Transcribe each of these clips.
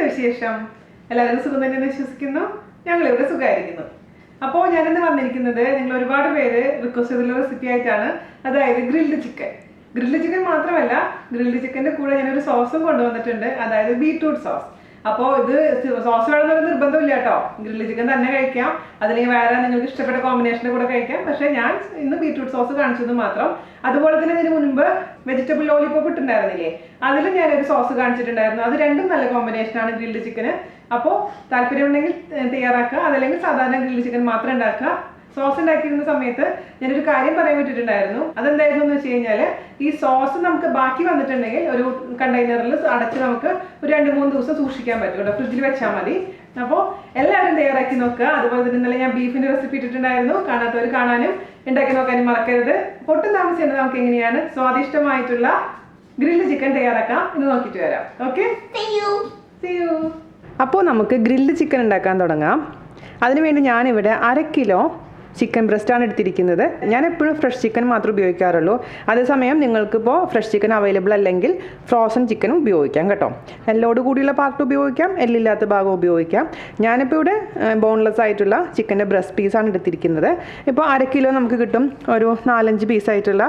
വിശേഷം? എല്ലാവരും സുഖം തന്നെ വിശ്വസിക്കുന്നു. ഞങ്ങളിവിടെ സുഖമായിരിക്കുന്നു. അപ്പോൾ ഞാനിന്ന് വന്നിരിക്കുന്നത് നിങ്ങൾ ഒരുപാട് പേര് റിക്വസ്റ്റ് ചെയ്തുള്ള റെസിപ്പി ആയിട്ടാണ്. അതായത് ഗ്രിൽഡ് ചിക്കൻ. ഗ്രിൽഡ് ചിക്കൻ മാത്രമല്ല, ഗ്രിൽഡ് ചിക്കൻ്റെ കൂടെ ഞാനൊരു സോസും കൊണ്ടുവന്നിട്ടുണ്ട്. അതായത് ബീട്രൂട്ട് സോസ്. അപ്പോൾ ഇത് സോസ് വേണമെന്നൊരു നിർബന്ധമില്ല കേട്ടോ. ഗ്രിൽഡ് ചിക്കൻ തന്നെ കഴിക്കാം, അതിലേക്ക് വേറെ നിങ്ങൾക്ക് ഇഷ്ടപ്പെട്ട കോമ്പിനേഷൻ്റെ കൂടെ കഴിക്കാം. പക്ഷേ ഞാൻ ഇന്ന് ബീട്രൂട്ട് സോസ് കാണിച്ചത് മാത്രം. അതുപോലെ തന്നെ ഇതിന് മുൻപ് വെജിറ്റബിൾ ലോലിപോപ്പ് ഇട്ടുണ്ടായിരുന്നില്ലേ, അതിലും ഞാനൊരു സോസ് കാണിച്ചിട്ടുണ്ടായിരുന്നു. അത് രണ്ടും നല്ല കോമ്പിനേഷനാണ് ഗ്രിൽഡ് ചിക്കന്. അപ്പോൾ താല്പര്യമുണ്ടെങ്കിൽ തയ്യാറാക്കുക, അതല്ലെങ്കിൽ സാധാരണ ഗ്രിൽഡ് ചിക്കൻ മാത്രം ഉണ്ടാക്കുക. സോസ് ഉണ്ടാക്കിയിരുന്ന സമയത്ത് ഞാനൊരു കാര്യം പറയാൻ വിട്ടിട്ടുണ്ടായിരുന്നു. അതെന്തായിരുന്നു എന്ന് വെച്ച് കഴിഞ്ഞാൽ, ഈ സോസ് നമുക്ക് ബാക്കി വന്നിട്ടുണ്ടെങ്കിൽ ഒരു കണ്ടെയ്നറിൽ അടച്ച് നമുക്ക് ഒരു 2-3 ദിവസം സൂക്ഷിക്കാൻ പറ്റും കേട്ടോ. ഫ്രിഡ്ജിൽ വെച്ചാൽ മതി. അപ്പോൾ എല്ലാവരും തയ്യാറാക്കി നോക്കുക. അതുപോലെ തന്നെ ഇന്നലെ ഞാൻ ബീഫിൻ്റെ റെസിപ്പി ഇട്ടിട്ടുണ്ടായിരുന്നു. കാണാത്തവർ കാണാനും ഉണ്ടാക്കി നോക്കാനും മറക്കരുത്. ഒട്ടും താമസിക്കേണ്ടത് നമുക്ക് എങ്ങനെയാണ് സ്വാദിഷ്ടമായിട്ടുള്ള ഗ്രിൽഡ് ചിക്കൻ തയ്യാറാക്കാം എന്ന് നോക്കിയിട്ട് വരാം. Okay, see you. അപ്പോൾ നമുക്ക് ഗ്രിൽഡ് ചിക്കൻ ഉണ്ടാക്കാൻ തുടങ്ങാം. അതിനുവേണ്ടി ഞാനിവിടെ 1/2 കിലോ ചിക്കൻ ബ്രസ്റ്റാണ് എടുത്തിരിക്കുന്നത്. ഞാൻ എപ്പോഴും ഫ്രഷ് ചിക്കൻ മാത്രമേ ഉപയോഗിക്കാറുള്ളൂ. അതേസമയം നിങ്ങൾക്കിപ്പോൾ ഫ്രഷ് ചിക്കൻ അവൈലബിൾ അല്ലെങ്കിൽ ഫ്രോസൺ ചിക്കനും ഉപയോഗിക്കാം കേട്ടോ. എല്ലോട് കൂടിയുള്ള പാർട്ട് ഉപയോഗിക്കാം, എല്ലില്ലാത്ത ഭാഗം ഉപയോഗിക്കാം. ഞാനിപ്പോൾ ഇവിടെ ബോൺലെസ് ആയിട്ടുള്ള ചിക്കൻ്റെ ബ്രസ്റ്റ് പീസാണ് എടുത്തിരിക്കുന്നത്. ഇപ്പോൾ 1/2 കിലോ നമുക്ക് കിട്ടും. ഒരു 4-5 പീസായിട്ടുള്ള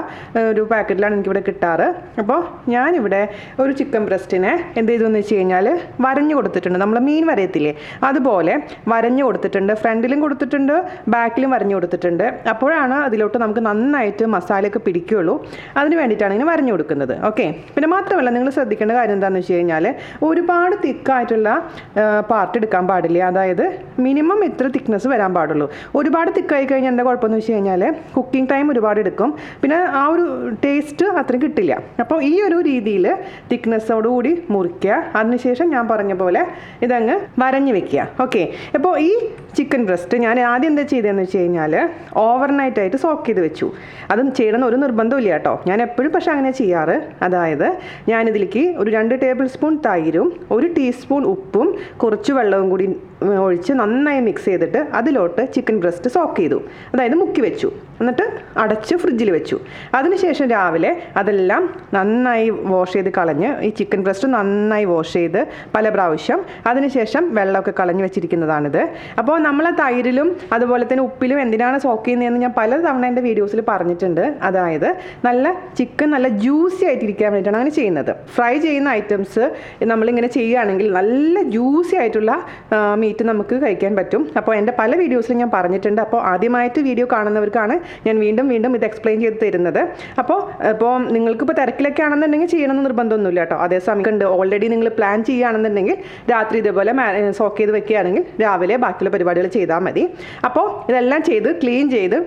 ഒരു പാക്കറ്റിലാണ് എനിക്കിവിടെ കിട്ടാറ്. അപ്പോൾ ഞാനിവിടെ ഒരു ചിക്കൻ ബ്രസ്റ്റിനെ എന്ത് ചെയ്തു എന്ന് വെച്ച് കഴിഞ്ഞാൽ വരഞ്ഞു കൊടുത്തിട്ടുണ്ട്. നമ്മൾ മീൻ വരയത്തില്ലേ, അതുപോലെ വരഞ്ഞു കൊടുത്തിട്ടുണ്ട്. ഫ്രണ്ടിലും കൊടുത്തിട്ടുണ്ട്, ബാക്കിലും വരഞ്ഞു കൊടുത്തിട്ടുണ്ട്. അപ്പോഴാണ് അതിലോട്ട് നമുക്ക് നന്നായിട്ട് മസാലയൊക്കെ പിടിക്കുകയുള്ളൂ. അതിന് വേണ്ടിയിട്ടാണ് ഇങ്ങനെ വരഞ്ഞു കൊടുക്കുന്നത്. ഓക്കെ, പിന്നെ മാത്രമല്ല നിങ്ങൾ ശ്രദ്ധിക്കേണ്ട കാര്യം എന്താണെന്ന് വെച്ച് കഴിഞ്ഞാൽ, ഒരുപാട് തിക്കായിട്ടുള്ള പാർട്ട് എടുക്കാൻ പാടില്ല. അതായത് മിനിമം ഇത്ര തിക്നെസ് വരാൻ പാടുള്ളൂ. ഒരുപാട് തിക്കായി കഴിഞ്ഞാൽ എന്താ കുഴപ്പമെന്ന് വെച്ച് കഴിഞ്ഞാൽ കുക്കിംഗ് ടൈം ഒരുപാട് എടുക്കും, പിന്നെ ആ ഒരു ടേസ്റ്റ് അത്രയും കിട്ടില്ല. അപ്പോൾ ഈ ഒരു രീതിയിൽ തിക്നെസ്സോടുകൂടി മുറിക്കുക. അതിനുശേഷം ഞാൻ പറഞ്ഞ പോലെ ഇതങ്ങ് വരഞ്ഞു വെക്കുക. ഓക്കെ, അപ്പോൾ ഈ ചിക്കൻ ബ്രസ്റ്റ് ഞാൻ ആദ്യം എന്താ ചെയ്തതെന്ന് വെച്ച് കഴിഞ്ഞാൽ ഓവർനൈറ്റായിട്ട് സോക്ക് ചെയ്ത് വെച്ചു. അതും ചെയ്യണമെന്ന് ഒരു നിർബന്ധമില്ല കേട്ടോ. ഞാൻ എപ്പോഴും പക്ഷേ അങ്ങനെ ചെയ്യാറ്. അതായത് ഞാനിതിലേക്ക് ഒരു 2 ടേബിൾ സ്പൂൺ തൈരും 1 ടീസ്പൂൺ ഉപ്പും കുറച്ച് വെള്ളവും കൂടി ഒഴിച്ച് നന്നായി മിക്സ് ചെയ്തിട്ട് അതിലോട്ട് ചിക്കൻ ബ്രസ്റ്റ് സോക്ക് ചെയ്തു. അതായത് മുക്കി വെച്ചു, എന്നിട്ട് അടച്ച് ഫ്രിഡ്ജിൽ വെച്ചു. അതിനുശേഷം രാവിലെ അതെല്ലാം നന്നായി വാഷ് ചെയ്ത് കളഞ്ഞ്, ഈ ചിക്കൻ ബ്രസ്റ്റ് നന്നായി വാഷ് ചെയ്ത് പല പ്രാവശ്യം, അതിനുശേഷം വെള്ളമൊക്കെ കളഞ്ഞ് വെച്ചിരിക്കുന്നതാണിത്. അപ്പോൾ നമ്മൾ തൈരിലും അതുപോലെ തന്നെ ഉപ്പിലും എന്തിനാണ് സോക്ക് ചെയ്യുന്നതെന്ന് ഞാൻ പല തവണ എൻ്റെ വീഡിയോസിൽ പറഞ്ഞിട്ടുണ്ട്. അതായത് നല്ല ചിക്കൻ നല്ല ജ്യൂസി ആയിട്ടിരിക്കാൻ വേണ്ടിയിട്ടാണ് അങ്ങനെ ചെയ്യുന്നത്. ഫ്രൈ ചെയ്യുന്ന ഐറ്റംസ് നമ്മളിങ്ങനെ ചെയ്യുകയാണെങ്കിൽ നല്ല ജ്യൂസി ആയിട്ടുള്ള മീറ്റ് നമുക്ക് കഴിക്കാൻ പറ്റും. അപ്പോൾ എൻ്റെ പല വീഡിയോസിലും ഞാൻ പറഞ്ഞിട്ടുണ്ട്. അപ്പോൾ ആദ്യമായിട്ട് വീഡിയോ കാണുന്നവർക്കാണ് ഞാൻ വീണ്ടും വീണ്ടും ഇത് എക്സ്പ്ലെയിൻ ചെയ്ത് തരുന്നത്. അപ്പോൾ നിങ്ങൾക്കിപ്പോൾ തിരക്കിലൊക്കെ ആണെന്നുണ്ടെങ്കിൽ ചെയ്യണമെന്ന് നിർബന്ധമൊന്നുമില്ല കേട്ടോ. അതേസമയം ഉണ്ട് ഓൾറെഡി നിങ്ങൾ പ്ലാൻ ചെയ്യുകയാണെന്നുണ്ടെങ്കിൽ രാത്രി ഇതേപോലെ സോക്ക് ചെയ്ത് വെക്കുകയാണെങ്കിൽ രാവിലെ ബാക്കിയുള്ള പരിപാടികൾ ചെയ്താൽ മതി. അപ്പോൾ ഇതെല്ലാം ചെയ്ത് ക്ലീൻ ചെയ്ത്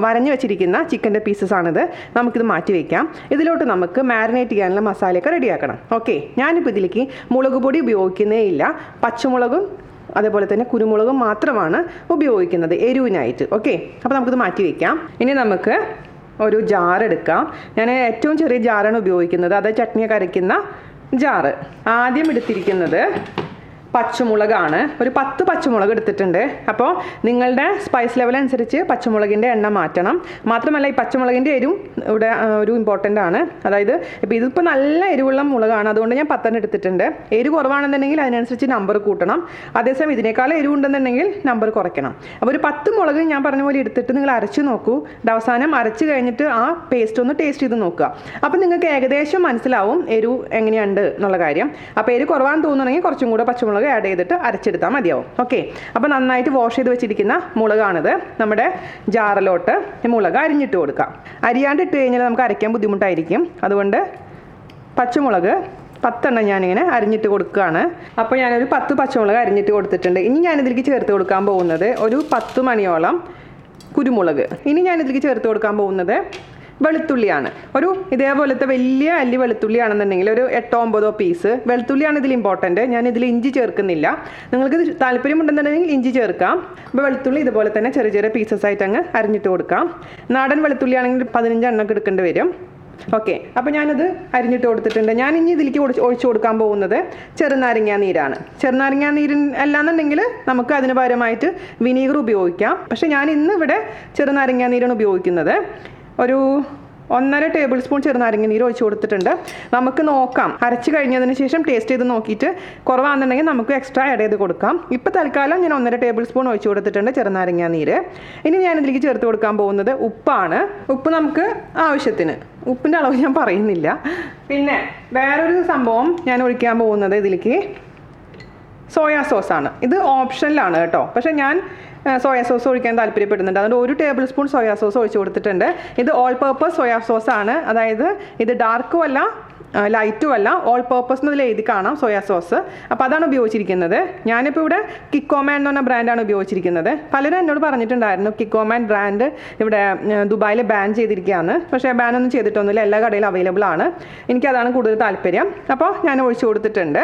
വരഞ്ഞു വെച്ചിരിക്കുന്ന ചിക്കൻ്റെ പീസസ് ആണിത്. നമുക്കിത് മാറ്റി വയ്ക്കാം. ഇതിലോട്ട് നമുക്ക് മാരിനേറ്റ് ചെയ്യാനുള്ള മസാലയൊക്കെ റെഡിയാക്കണം. ഓക്കെ, ഞാനിപ്പോൾ ഇതിലേക്ക് മുളക് പൊടി ഉപയോഗിക്കുന്നേ ഇല്ല. പച്ചമുളകും അതേപോലെ തന്നെ കുരുമുളകും മാത്രമാണ് ഉപയോഗിക്കുന്നത് എരിവിനായിട്ട്. ഓക്കെ, അപ്പോൾ നമുക്കിത് മാറ്റി വയ്ക്കാം. ഇനി നമുക്ക് ഒരു ജാർ എടുക്കാം. ഞാൻ ഏറ്റവും ചെറിയ ജാറാണ് ഉപയോഗിക്കുന്നത്, അതായത് ചട്നിയൊക്കെ അരയ്ക്കുന്ന ജാറ്. ആദ്യം എടുത്തിരിക്കുന്നത് പച്ചമുളകാണ്. ഒരു 10 പച്ചമുളക് എടുത്തിട്ടുണ്ട്. അപ്പോൾ നിങ്ങളുടെ സ്പൈസ് ലെവൽ അനുസരിച്ച് പച്ചമുളകിൻ്റെ എണ്ണം മാറ്റണം. മാത്രമല്ല ഈ പച്ചമുളകിൻ്റെ എരിവും ഇവിടെ ഒരു ഇമ്പോർട്ടൻ്റ് ആണ്. അതായത് ഇപ്പോൾ ഇതിപ്പോൾ നല്ല എരിവുള്ള മുളകാണ്, അതുകൊണ്ട് ഞാൻ 10 എടുത്തിട്ടുണ്ട്. എരിവ് കുറവാണെന്നുണ്ടെങ്കിൽ അതിനനുസരിച്ച് നമ്പർ കൂട്ടണം. അതേസമയം ഇതിനേക്കാൾ എരിവുണ്ടെന്നുണ്ടെങ്കിൽ നമ്പർ കുറയ്ക്കണം. അപ്പോൾ ഒരു 10 മുളക് ഞാൻ പറഞ്ഞ പോലെ എടുത്തിട്ട് നിങ്ങൾ അരച്ച് നോക്കൂ. അവസാനം അരച്ച് കഴിഞ്ഞിട്ട് ആ പേസ്റ്റ് ഒന്ന് ടേസ്റ്റ് ചെയ്ത് നോക്കുക. അപ്പോൾ നിങ്ങൾക്ക് ഏകദേശം മനസ്സിലാവും എരിവ് എങ്ങനെയുണ്ട് എന്നുള്ള കാര്യം. അപ്പോൾ എരിവ് കുറവാണെന്ന് തോന്നുകയാണെങ്കിൽ കുറച്ചും കൂടെ പച്ചമുളക് ആഡ് ചെയ്തിട്ട് അരച്ചെടുത്താൽ മതിയാവും. ഓക്കെ, അപ്പോൾ നന്നായിട്ട് വാഷ് ചെയ്ത് വെച്ചിരിക്കുന്ന മുളകാണിത്. നമ്മുടെ ജാറിലോട്ട് മുളക് അരിഞ്ഞിട്ട് കൊടുക്കാം. അരിയാണ്ട് ഇട്ട് കഴിഞ്ഞാൽ നമുക്ക് അരയ്ക്കാൻ ബുദ്ധിമുട്ടായിരിക്കും. അതുകൊണ്ട് പച്ചമുളക് 10 ഞാനിങ്ങനെ അരിഞ്ഞിട്ട് കൊടുക്കുകയാണ്. അപ്പോൾ ഞാനൊരു 10 പച്ചമുളക് അരിഞ്ഞിട്ട് കൊടുത്തിട്ടുണ്ട്. ഇനി ഞാനിതിലേക്ക് ചേർത്ത് കൊടുക്കാൻ പോകുന്നത് ഒരു 10 മണിയോളം കുരുമുളക്. ഇനി ഞാനിതിലേക്ക് ചേർത്ത് കൊടുക്കാൻ പോകുന്നത് വെളുത്തുള്ളിയാണ്. ഒരു ഇതേപോലത്തെ വലിയ അല്ലി വെളുത്തുള്ളിയാണെന്നുണ്ടെങ്കിൽ ഒരു 8-9 പീസ് വെളുത്തുള്ളിയാണ് ഇതിൽ ഇമ്പോർട്ടൻറ്റ്. ഞാൻ ഇതിൽ ഇഞ്ചി ചേർക്കുന്നില്ല. നിങ്ങൾക്ക് താല്പര്യമുണ്ടെന്നുണ്ടെങ്കിൽ ഇഞ്ചി ചേർക്കാം. അപ്പോൾ വെളുത്തുള്ളി ഇതുപോലെ തന്നെ ചെറിയ ചെറിയ പീസസ് ആയിട്ട് അങ്ങ് അരിഞ്ഞിട്ട് കൊടുക്കാം. നാടൻ വെളുത്തുള്ളിയാണെങ്കിൽ 15 എണ്ണമൊക്കെ എടുക്കേണ്ടി വരും. ഓക്കെ, അപ്പോൾ ഞാനത് അരിഞ്ഞിട്ട് കൊടുത്തിട്ടുണ്ട്. ഞാൻ ഇനി ഇതിലേക്ക് ഒഴിച്ചു കൊടുക്കാൻ പോകുന്നത് ചെറുനാരങ്ങ നീരാണ്. ചെറുനാരങ്ങ നീര് അല്ലാന്നുണ്ടെങ്കിൽ നമുക്ക് അതിന് പകരമായിട്ട് വിനീഗർ ഉപയോഗിക്കാം. പക്ഷേ ഞാൻ ഇന്ന് ഇവിടെ ചെറുനാരങ്ങ നീരാണ് ഉപയോഗിക്കുന്നത്. ഒരു 1.5 ടേബിൾ സ്പൂൺ ചെറുനാരങ്ങ നീര് ഒഴിച്ച് കൊടുത്തിട്ടുണ്ട്. നമുക്ക് നോക്കാം, അരച്ച് കഴിഞ്ഞതിന് ശേഷം ടേസ്റ്റ് ചെയ്ത് നോക്കിയിട്ട് കുറവാണെന്നുണ്ടെങ്കിൽ നമുക്ക് എക്സ്ട്രാ ആഡ് ചെയ്ത് കൊടുക്കാം. ഇപ്പോൾ തൽക്കാലം ഞാൻ 1.5 ടേബിൾ സ്പൂൺ ഒഴിച്ച് കൊടുത്തിട്ടുണ്ട് ചെറുനാരങ്ങ നീര്. ഇനി ഞാനിതിലേക്ക് ചേർത്ത് കൊടുക്കാൻ പോകുന്നത് ഉപ്പാണ്. ഉപ്പ് നമുക്ക് ആവശ്യത്തിന്, ഉപ്പിൻ്റെ അളവ് ഞാൻ പറയുന്നില്ല. പിന്നെ വേറൊരു സംഭവം ഞാൻ ഒഴിക്കാൻ പോകുന്നത് ഇതിലേക്ക് സോയാ സോസാണ്. ഇത് ഓപ്ഷനിലാണ് കേട്ടോ, പക്ഷേ ഞാൻ സോയാ സോസ് ഒഴിക്കാൻ താല്പര്യപ്പെടുന്നുണ്ട്. അതുകൊണ്ട് 1 ടേബിൾ സ്പൂൺ സോയാ സോസ് ഒഴിച്ച് കൊടുത്തിട്ടുണ്ട്. ഇത് ഓൾ പർപ്പസ് സോയാ സോസാണ്, അതായത് ഇത് ഡാർക്കും അല്ല ലൈറ്റും അല്ല, ഓൾ പർപ്പസ് എന്നതിൽ എഴുതി കാണാം സോയാ സോസ്. അപ്പോൾ അതാണ് ഉപയോഗിച്ചിരിക്കുന്നത്. ഞാനിപ്പോൾ ഇവിടെ കിക്കോമാൻ എന്ന് പറഞ്ഞ ബ്രാൻഡാണ് ഉപയോഗിച്ചിരിക്കുന്നത്. പലരും എന്നോട് പറഞ്ഞിട്ടുണ്ടായിരുന്നു കിക്കോമാൻ ബ്രാൻഡ് ഇവിടെ ദുബായിൽ ബാൻ ചെയ്തിരിക്കുകയാണ്. പക്ഷേ ബാനൊന്നും ചെയ്തിട്ടൊന്നുമില്ല, എല്ലാ കടയിലും അവൈലബിൾ ആണ്. എനിക്കതാണ് കൂടുതൽ താല്പര്യം. അപ്പോൾ ഞാൻ ഒഴിച്ചു കൊടുത്തിട്ടുണ്ട്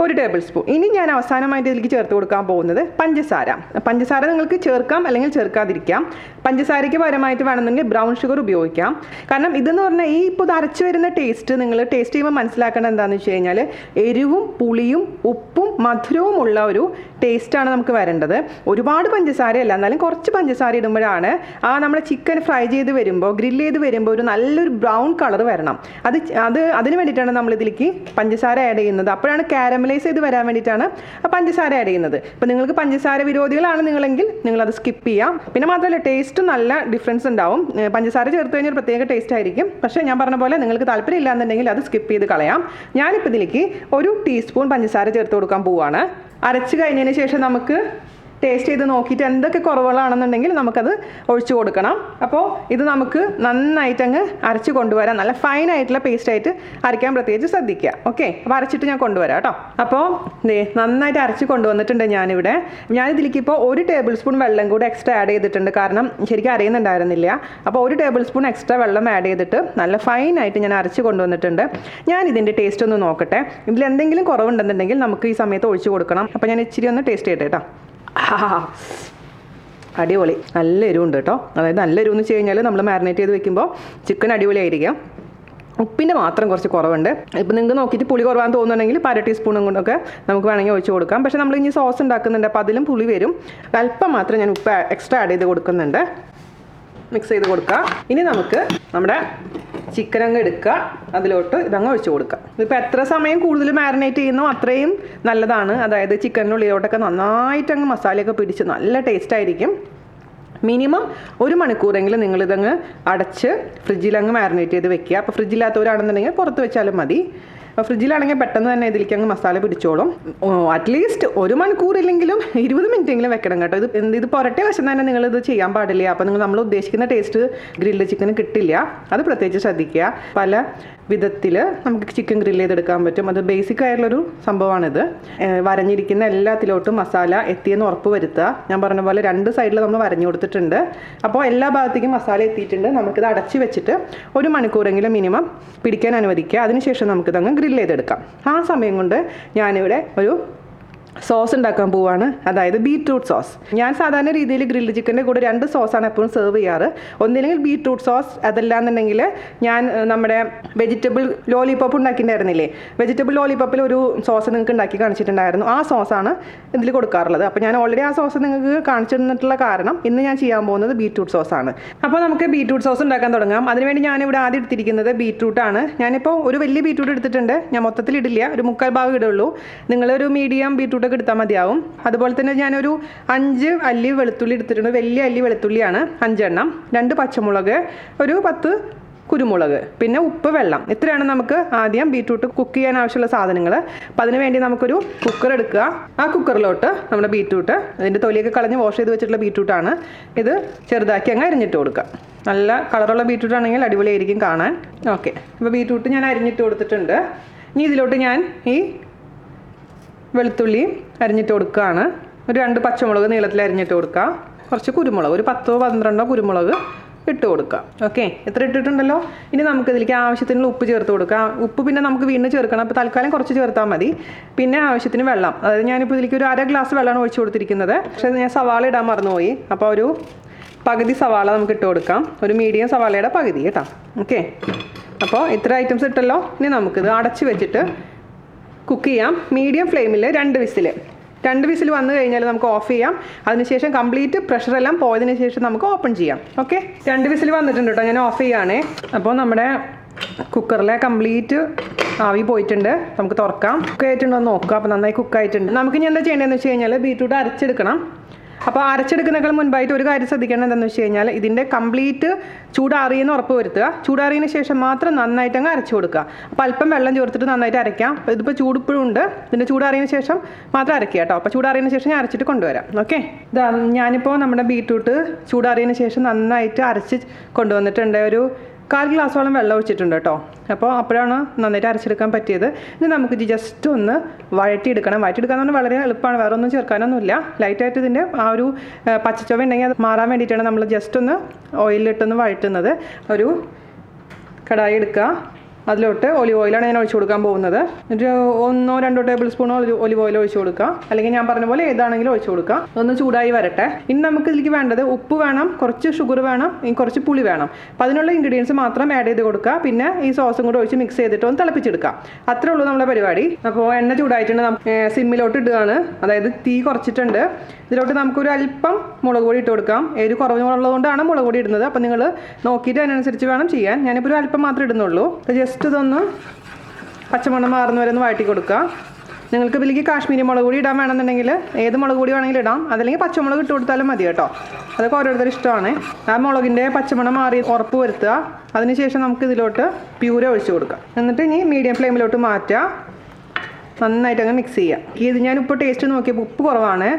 1 ടേബിൾ സ്പൂൺ. ഇനി ഞാൻ അവസാനമായിട്ട് ഇതിലേക്ക് ചേർത്ത് കൊടുക്കാൻ പോകുന്നത് പഞ്ചസാര. പഞ്ചസാര നിങ്ങൾക്ക് ചേർക്കാം അല്ലെങ്കിൽ ചേർക്കാതിരിക്കാം. പഞ്ചസാരയ്ക്ക് പകരമായിട്ട് വേണമെന്നുണ്ടെങ്കിൽ ബ്രൗൺ ഷുഗർ ഉപയോഗിക്കാം. കാരണം ഇതെന്ന് പറഞ്ഞാൽ ഈ ഇപ്പോൾ അരച്ച് വരുന്ന ടേസ്റ്റ് നിങ്ങൾ ടേസ്റ്റ് ചെയ്യുമ്പോൾ മനസ്സിലാക്കേണ്ടത് എന്താണെന്ന് വെച്ച് കഴിഞ്ഞാൽ എരിവും പുളിയും ഉപ്പും മധുരവും ഉള്ള ഒരു ടേസ്റ്റാണ് നമുക്ക് വരേണ്ടത്. ഒരുപാട് പഞ്ചസാരയല്ല, എന്നാലും കുറച്ച് പഞ്ചസാര ഇടുമ്പോഴാണ് നമ്മുടെ ചിക്കൻ ഫ്രൈ ചെയ്ത് വരുമ്പോൾ ഗ്രില്ല് ചെയ്ത് വരുമ്പോൾ ഒരു നല്ലൊരു ബ്രൗൺ കളർ വരണം. അതിന് വേണ്ടിയിട്ടാണ് നമ്മൾ ഇതിലേക്ക് പഞ്ചസാര ആഡ് ചെയ്യുന്നത്. അപ്പോഴാണ് കാരമലൈസ് ചെയ്ത് വരാൻ വേണ്ടിയിട്ടാണ് പഞ്ചസാര ആഡ് ചെയ്യുന്നത്. അപ്പോൾ നിങ്ങൾക്ക് പഞ്ചസാര വിരോധികളാണ് നിങ്ങളെങ്കിൽ നിങ്ങളത് സ്കിപ്പ് ചെയ്യാം. പിന്നെ മാത്രമല്ല ടേസ്റ്റ് നല്ല ഡിഫറൻസ് ഉണ്ടാവും. പഞ്ചസാര ചേർത്ത് കഴിഞ്ഞാൽ ഒരു പ്രത്യേക ടേസ്റ്റ് ആയിരിക്കും. പക്ഷേ ഞാൻ പറഞ്ഞ പോലെ നിങ്ങൾക്ക് താല്പര്യം ഇല്ലാന്നുണ്ടെങ്കിൽ അത് സ്കിപ്പ് ചെയ്ത് കളയാം. ഞാനിപ്പോൾ ഇതിലേക്ക് 1 ടീസ്പൂൺ പഞ്ചസാര ചേർത്ത് കൊടുക്കാൻ പോവുകയാണ്. അരച്ച് കഴിഞ്ഞതിന് ശേഷം നമുക്ക് ടേസ്റ്റ് ചെയ്ത് നോക്കിയിട്ട് എന്തൊക്കെ കുറവുകളാണെന്നുണ്ടെങ്കിൽ നമുക്കത് ഒഴിച്ചു കൊടുക്കണം. അപ്പോൾ ഇത് നമുക്ക് നന്നായിട്ട് അങ്ങ് അരച്ച് കൊണ്ടുവരാം. നല്ല ഫൈനായിട്ടുള്ള പേസ്റ്റായിട്ട് അരയ്ക്കാൻ പ്രത്യേകിച്ച് ശ്രദ്ധിക്കുക. ഓക്കെ, അപ്പോൾ അരച്ചിട്ട് ഞാൻ കൊണ്ടുവരാം കേട്ടോ. അപ്പോൾ നന്നായിട്ട് അരച്ച് കൊണ്ടുവന്നിട്ടുണ്ട് ഞാനിവിടെ. ഞാനിതിലേക്ക് ഇപ്പോൾ 1 ടേബിൾ സ്പൂൺ വെള്ളം കൂടി എക്സ്ട്രാ ആഡ് ചെയ്തിട്ടുണ്ട്. കാരണം ശരിക്കും അറിയുന്നുണ്ടായിരുന്നില്ല. അപ്പോൾ 1 ടേബിൾ സ്പൂൺ എക്സ്ട്രാ വെള്ളം ആഡ് ചെയ്തിട്ട് നല്ല ഫൈനായിട്ട് ഞാൻ അരച്ച് കൊണ്ടുവന്നിട്ടുണ്ട്. ഞാൻ ഇതിൻ്റെ ടേസ്റ്റ് ഒന്ന് നോക്കട്ടെ. ഇതിൽ എന്തെങ്കിലും കുറവുണ്ടെന്നുണ്ടെങ്കിൽ നമുക്ക് ഈ സമയത്ത് ഒഴിച്ചു കൊടുക്കണം. അപ്പോൾ ഞാൻ ഇച്ചിരി ഒന്ന് ടേസ്റ്റ് ചെയ്യട്ടെ കേട്ടോ. അടിപൊളി, നല്ല എരിവുണ്ട് കേട്ടോ. അതായത് നല്ല എരിവ് എന്ന് വെച്ച് കഴിഞ്ഞാൽ നമ്മൾ മാരിനേറ്റ് ചെയ്ത് വെക്കുമ്പോൾ ചിക്കൻ അടിപൊളിയായിരിക്കും. ഉപ്പിൻ്റെ മാത്രം കുറച്ച് കുറവുണ്ട്. ഇപ്പം നിങ്ങൾക്ക് നോക്കിയിട്ട് പുളി കുറവാന്ന് തോന്നുന്നുണ്ടെങ്കിൽ 1/2 ടീസ്പൂണും കൊണ്ടൊക്കെ നമുക്ക് വേണമെങ്കിൽ ഒഴിച്ച് കൊടുക്കാം. പക്ഷേ നമ്മൾ ഇനി സോസ് ഉണ്ടാക്കുന്നുണ്ട്, അപ്പോൾ അതിലും പുളി വരും. അല്പം മാത്രം ഞാൻ ഉപ്പ് എക്സ്ട്രാ ആഡ് ചെയ്ത് കൊടുക്കുന്നുണ്ട്. മിക്സ് ചെയ്ത് കൊടുക്കുക. ഇനി നമുക്ക് നമ്മുടെ ചിക്കൻ അങ്ങ് എടുക്കുക, അതിലോട്ട് ഇതങ്ങ് ഒഴിച്ച് കൊടുക്കുക. ഇപ്പോൾ എത്ര സമയം കൂടുതൽ മാരിനേറ്റ് ചെയ്യുന്നോ അത്രയും നല്ലതാണ്. അതായത് ചിക്കനുള്ളിലോട്ടൊക്കെ നന്നായിട്ടങ്ങ് മസാലയൊക്കെ പിടിച്ച് നല്ല ടേസ്റ്റ് ആയിരിക്കും. മിനിമം 1 മണിക്കൂറെങ്കിലും നിങ്ങളിതങ്ങ് അടച്ച് ഫ്രിഡ്ജിലങ്ങ് മാരിനേറ്റ് ചെയ്ത് വെക്കുക. അപ്പോൾ ഫ്രിഡ്ജില്ലാത്തവരാണെന്നുണ്ടെങ്കിൽ പുറത്ത് വെച്ചാലും മതി. ഫ്രിഡ്ജിലാണെങ്കിൽ പെട്ടെന്ന് തന്നെ ഇതിലേക്ക് അങ്ങ് മസാല പിടിച്ചോളും. അറ്റ്ലീസ്റ്റ് 1 മണിക്കൂറില്ലെങ്കിലും 20 മിനിറ്റെങ്കിലും വെക്കണം കേട്ടോ. ഇത് പുരട്ടെ വശം തന്നെ നിങ്ങളിത് ചെയ്യാൻ പാടില്ല. അപ്പോൾ നമ്മൾ ഉദ്ദേശിക്കുന്ന ടേസ്റ്റ് ഗ്രിൽഡ് ചിക്കന് കിട്ടില്ല. അത് പ്രത്യേകിച്ച് ശ്രദ്ധിക്കുക. പല വിധത്തിൽ നമുക്ക് ചിക്കൻ ഗ്രില്ല് ചെയ്തെടുക്കാൻ പറ്റും. അത് ബേസിക് ആയിട്ടുള്ളൊരു സംഭവമാണിത്. വരഞ്ഞിരിക്കുന്ന എല്ലാത്തിലോട്ടും മസാല എത്തിയെന്ന് ഉറപ്പ് വരുത്തുക. ഞാൻ പറഞ്ഞ പോലെ 2 സൈഡിൽ നമ്മൾ വരഞ്ഞു കൊടുത്തിട്ടുണ്ട്. അപ്പോൾ എല്ലാ ഭാഗത്തേക്കും മസാല എത്തിയിട്ടുണ്ട്. നമുക്കിത് അടച്ച് വെച്ചിട്ട് 1 മണിക്കൂറെങ്കിലും മിനിമം പിടിക്കാൻ അനുവദിക്കുക. അതിനുശേഷം നമുക്കിതങ്ങ് ഗ്രില്ല് ചെയ്തെടുക്കാം. ആ സമയം കൊണ്ട് ഞാനിവിടെ ഒരു സോസ് ഉണ്ടാക്കാൻ പോവാണ്. അതായത് ബീറ്റ്റൂട്ട് സോസ്. ഞാൻ സാധാരണ രീതിയിൽ ഗ്രിൽഡ് ചിക്കൻ്റെ കൂടെ 2 സോസാണ് എപ്പോഴും സെർവ് ചെയ്യാറ്. ഒന്നില്ലെങ്കിൽ ബീറ്റ്റൂട്ട് സോസ്, അതല്ലാന്നുണ്ടെങ്കിൽ ഞാൻ നമ്മുടെ വെജിറ്റബിൾ ലോലിപോപ്പ് ഉണ്ടാക്കിയിട്ടുണ്ടായിരുന്നില്ലേ, വെജിറ്റബിൾ ലോലിപോപ്പിൽ ഒരു സോസ് നിങ്ങൾക്ക് ഉണ്ടാക്കി കാണിച്ചിട്ടുണ്ടായിരുന്നു. ആ സോസാണ് ഇതിൽ കൊടുക്കാറുള്ളത്. അപ്പോൾ ഞാൻ ഓൾറെഡി ആ സോസ് നിങ്ങൾക്ക് കാണിച്ചു തന്നിട്ടുള്ള കാരണം ഇന്ന് ഞാൻ ചെയ്യാൻ പോകുന്നത് ബീറ്റ്റൂട്ട് സോസാണ്. അപ്പോൾ നമുക്ക് ബീറ്റ്റൂട്ട് സോസ് ഉണ്ടാക്കാൻ തുടങ്ങാം. അതിനുവേണ്ടി ഞാനിവിടെ ആദ്യം എടുത്തിരിക്കുന്നത് ബീറ്റ്റൂട്ടാണ്. ഞാനിപ്പോൾ ഒരു വലിയ ബീറ്റ്റൂട്ട് എടുത്തിട്ടുണ്ട്. ഞാൻ മൊത്തത്തിൽ ഇടില്ല, ഒരു 3/4 ഭാഗം ഇടുള്ളൂ. നിങ്ങളൊരു മീഡിയം ബീറ്റ്റൂട്ട് എടുത്താൽ മതിയാവും. അതുപോലെ തന്നെ ഞാനൊരു 5 അല്ലി വെളുത്തുള്ളി എടുത്തിട്ടുണ്ട്. വലിയ അല്ലി വെളുത്തുള്ളിയാണ് 5 എണ്ണം, 2 പച്ചമുളക്, ഒരു 10 കുരുമുളക്, പിന്നെ ഉപ്പ്, വെള്ളം. ഇത്രയാണ് നമുക്ക് ആദ്യം ബീറ്റ്റൂട്ട് കുക്ക് ചെയ്യാൻ ആവശ്യമുള്ള സാധനങ്ങൾ. അപ്പോൾ അതിന് വേണ്ടി നമുക്കൊരു കുക്കർ എടുക്കുക. ആ കുക്കറിലോട്ട് നമ്മുടെ ബീറ്റ്റൂട്ട്, ഇതിൻ്റെ തൊലിയൊക്കെ കളഞ്ഞ് വാഷ് ചെയ്ത് വെച്ചിട്ടുള്ള ബീറ്റ്റൂട്ടാണ്, ഇത് ചെറുതാക്കി അങ്ങ് അരിഞ്ഞിട്ട് കൊടുക്കുക. നല്ല കളറുള്ള ബീറ്റ്റൂട്ട് ആണെങ്കിൽ അടിപൊളിയായിരിക്കും കാണാൻ. ഓക്കെ, അപ്പോൾ ബീറ്റ്റൂട്ട് ഞാൻ അരിഞ്ഞിട്ട് കൊടുത്തിട്ടുണ്ട്. ഇനി ഇതിലോട്ട് ഞാൻ ഈ വെളുത്തുള്ളി അരിഞ്ഞിട്ട് കൊടുക്കുകയാണ്. ഒരു 2 പച്ചമുളക് നീളത്തിൽ അരിഞ്ഞിട്ട് കൊടുക്കുക. കുറച്ച് കുരുമുളക്, ഒരു 10-12 കുരുമുളക് ഇട്ട് കൊടുക്കുക. ഓക്കെ, ഇത്ര ഇട്ടിട്ടുണ്ടല്ലോ. ഇനി നമുക്ക് ഇതിലേക്ക് ആവശ്യത്തിനുള്ള ഉപ്പ് ചേർത്ത് കൊടുക്കുക. ഉപ്പ് പിന്നെ നമുക്ക് വീണ്ടും ചേർക്കണം. അപ്പോൾ തൽക്കാലം കുറച്ച് ചേർത്താൽ മതി. പിന്നെ ആവശ്യത്തിന് വെള്ളം. അതായത് ഞാനിപ്പോൾ ഇതിലേക്ക് ഒരു 1/2 ഗ്ലാസ് വെള്ളമാണ് ഒഴിച്ച് കൊടുത്തിരിക്കുന്നത്. പക്ഷേ ഞാൻ സവാള ഇടാൻ മറന്നുപോയി. അപ്പോൾ ഒരു പകുതി സവാള നമുക്ക് ഇട്ട് കൊടുക്കാം. ഒരു മീഡിയം സവാളയുടെ പകുതി കേട്ടോ. ഓക്കെ, അപ്പോൾ ഇത്ര ഐറ്റംസ് ഇട്ടല്ലോ. ഇനി നമുക്കിത് അടച്ച് വെച്ചിട്ട് കുക്ക് ചെയ്യാം. മീഡിയം ഫ്ലെയിമിൽ 2 വിസിൽ. 2 വിസിൽ വന്നു കഴിഞ്ഞാൽ നമുക്ക് ഓഫ് ചെയ്യാം. അതിനുശേഷം കംപ്ലീറ്റ് പ്രഷറെല്ലാം പോയതിന് ശേഷം നമുക്ക് ഓപ്പൺ ചെയ്യാം. ഓക്കെ, 2 വിസിൽ വന്നിട്ടുണ്ട് കേട്ടോ. ഞാൻ ഓഫ് ചെയ്യുകയാണേ. അപ്പോൾ നമ്മുടെ കുക്കറിലെ കംപ്ലീറ്റ് ആവി പോയിട്ടുണ്ട്. നമുക്ക് തുറക്കാം. കുക്ക് ആയിട്ടുണ്ടോ എന്ന് നോക്കാം. അപ്പോൾ നന്നായി കുക്കായിട്ടുണ്ട്. നമുക്ക് ഇനി എന്താ ചെയ്യേണ്ടതെന്ന് വെച്ച് കഴിഞ്ഞാൽ ബീറ്റ്റൂട്ട് അരച്ചെടുക്കണം. അപ്പോൾ അരച്ചെടുക്കുന്നതിനേക്കാൾ മുൻപായിട്ട് ഒരു കാര്യം ശ്രദ്ധിക്കണം. എന്താണെന്ന് വെച്ച് കഴിഞ്ഞാൽ ഇതിൻ്റെ കംപ്ലീറ്റ് ചൂടാറിയെന്ന് ഉറപ്പ് വരുത്തുക. ചൂടാറിയതിന് ശേഷം മാത്രം നന്നായിട്ട് അങ്ങ് അരച്ചു കൊടുക്കുക. അപ്പോൾ അല്പം വെള്ളം ചേർത്തിട്ട് നന്നായിട്ട് അരയ്ക്കാം. അപ്പോൾ ഇതിപ്പോൾ ചൂടിപ്പോഴും ഉണ്ട്. ഇതിൻ്റെ ചൂടാറിയതിന് ശേഷം മാത്രം അരയ്ക്കുക കേട്ടോ. അപ്പോൾ ചൂടാറിയതിന് ശേഷം ഞാൻ അരച്ചിട്ട് കൊണ്ടുവരാം. ഓക്കെ, ഇതാ ഞാനിപ്പോൾ നമ്മുടെ ബീറ്റ്റൂട്ട് ചൂടാറിയതിന് ശേഷം നന്നായിട്ട് അരച്ച് കൊണ്ടുവന്നിട്ടുണ്ട്. ഒരു 1/4 ഗ്ലാസ്സോളം വെള്ളം ഒഴിച്ചിട്ടുണ്ട് കേട്ടോ. അപ്പോൾ അപ്പോഴാണ് നന്നായിട്ട് അരച്ചെടുക്കാൻ പറ്റിയത്. ഇനി നമുക്ക് ജസ്റ്റ് ഒന്ന് വഴറ്റിയെടുക്കണം. വഴറ്റിയെടുക്കാന്ന് പറഞ്ഞാൽ വളരെ എളുപ്പമാണ്. വേറെ ഒന്നും ചേർക്കാനൊന്നുമില്ല. ലൈറ്റായിട്ട് ഇതിൻ്റെ ആ ഒരു പച്ചച്ചൊവ ഉണ്ടെങ്കിൽ അത് മാറാൻ വേണ്ടിയിട്ടാണ് നമ്മൾ ജസ്റ്റ് ഒന്ന് ഓയിലിട്ടൊന്ന് വഴറ്റുന്നത്. ഒരു കടായി എടുക്കുക. അതിലോട്ട് ഒലിവ് ഓയിലാണ് ഞാൻ ഒഴിച്ചു കൊടുക്കാൻ പോകുന്നത്. എന്നിട്ട് 1-2 ടേബിൾ സ്പൂണോ ഒലിവ് ഓയിൽ ഒഴിച്ചു കൊടുക്കുക. അല്ലെങ്കിൽ ഞാൻ പറഞ്ഞ പോലെ ഏതാണെങ്കിലും ഒഴിച്ചു കൊടുക്കുക. ഒന്ന് ചൂടായി വരട്ടെ. ഇനി നമുക്ക് ഇതിലേക്ക് വേണ്ടത് ഉപ്പ് വേണം, കുറച്ച് ഷുഗർ വേണം, കുറച്ച് പുളി വേണം. അപ്പോൾ അതിനുള്ള ഇൻഗ്രീഡിയൻസ് മാത്രം ആഡ് ചെയ്ത് കൊടുക്കുക. പിന്നെ ഈ സോസും കൂടെ ഒഴിച്ച് മിക്സ് ചെയ്തിട്ട് ഒന്ന് തിളപ്പിച്ചെടുക്കുക. അത്രേ ഉള്ളൂ നമ്മുടെ പരിപാടി. അപ്പോൾ എണ്ണ ചൂടായിട്ടുണ്ട്. സിമ്മിലോട്ട് ഇടുകയാണ്. അതായത് തീ കുറച്ചിട്ടുണ്ട്. ഇതിലോട്ട് നമുക്കൊരു അല്പം മുളക് പൊടി ഇട്ട് കൊടുക്കാം. എരിവ് കുറവുള്ളതുകൊണ്ടാണ് മുളക് പൊടി ഇടുന്നത്. അപ്പോൾ നിങ്ങൾ നോക്കിയിട്ട് അതിനനുസരിച്ച് വേണം ചെയ്യാൻ. ഞാനിപ്പോൾ ഒരു അല്പം മാത്രമേ ഇടുന്നുള്ളൂ. ജസ്റ്റ് ഇതൊന്ന് പച്ചമണം മാറുന്ന വരെ ഒന്ന് വഴറ്റി കൊടുക്കുക. നിങ്ങൾക്ക് ഇതിലേക്ക് കാശ്മീരി മുളക് പൊടി ഇടാൻ വേണമെന്നുണ്ടെങ്കിൽ ഏത് മുളക് പൊടി വേണമെങ്കിലും ഇടാം. അതല്ലെങ്കിൽ പച്ചമുളക് ഇട്ട് കൊടുത്താലും മതി കേട്ടോ. അതൊക്കെ ഓരോരുത്തർ ഇഷ്ടമാണ്. ആ മുളകിൻ്റെ പച്ചമണം മാറി ഉറപ്പ് വരുത്തുക. അതിനുശേഷം നമുക്ക് ഇതിലോട്ട് പ്യൂര ഒഴിച്ചു കൊടുക്കാം. എന്നിട്ട് ഇനി മീഡിയം ഫ്ലെയിമിലോട്ട് മാറ്റുക. നന്നായിട്ട് അങ്ങ് മിക്സ് ചെയ്യാം. ഇത് ഞാനിപ്പോൾ ടേസ്റ്റ് നോക്കിയപ്പോൾ ഉപ്പ് കുറവാണ്.